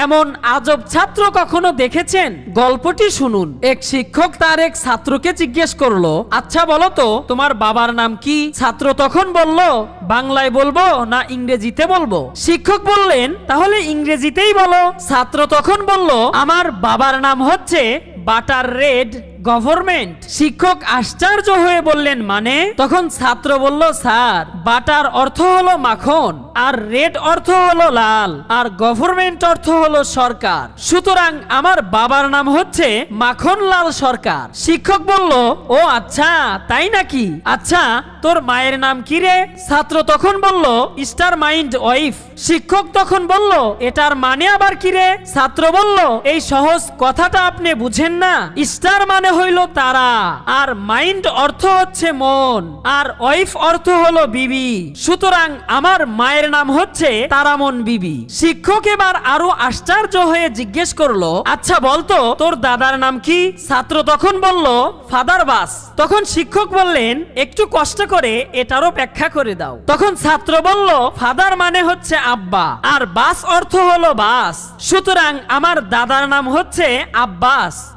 এমন আজব ছাত্র কখনো দেখেছেন? গল্পটি শুনুন। এক শিক্ষক তার এক ছাত্রকে জিজ্ঞেস করলো, আচ্ছা বলো তো তোমার বাবার নাম কি? ছাত্র তখন বলল, বাংলায় বলবো না ইংরেজিতে বলবো? শিক্ষক বললেন, তাহলে ইংরেজিতেই বলো। ছাত্র তখন বলল, আমার বাবার নাম হচ্ছে বাটার রেড গভর্নমেন্ট। শিক্ষক আশ্চর্য হয়ে বললেন, মানে? তখন ছাত্র বলল, স্যার, বাটার অর্থ হলো মাখন, আর রেড অর্থ হলো লাল, আর গভর্নমেন্ট অর্থ হলো সরকার। সুতরাং আমার বাবার নাম হচ্ছে মাখন লাল সরকার। শিক্ষক বলল, ও আচ্ছা, তাই নাকি? আচ্ছা, তোর মায়ের নাম কি রে? ছাত্র তখন বলল, স্টার মাইন্ড ওয়াইফ। শিক্ষক তখন বলল, এটার মানে আবার কি রে? ছাত্র বলল, এই সহজ কথাটা আপনি বুঝেন না? স্টার মানে হইল তারা, আর মাইন্ড অর্থ হচ্ছে মন, আর ওয়াইফ অর্থ হলো বিবি। সুতরাং আমার মায়ের নাম হচ্ছে তারামন বিবি। শিক্ষক এবার আরো আশ্চর্য হয়ে জিজ্ঞেস করলো, আচ্ছা বলতো তোর দাদার নাম কি? ছাত্র তখন বলল, ফাদার বাস। তখন শিক্ষক বললেন, একটু কষ্ট করে এটারও ব্যাখ্যা করে দাও। তখন ছাত্র বলল, ফাদার মানে হচ্ছে আব্বা, আর বাস অর্থ হলো বাস। সুতরাং আমার দাদার নাম হচ্ছে আব্বাস।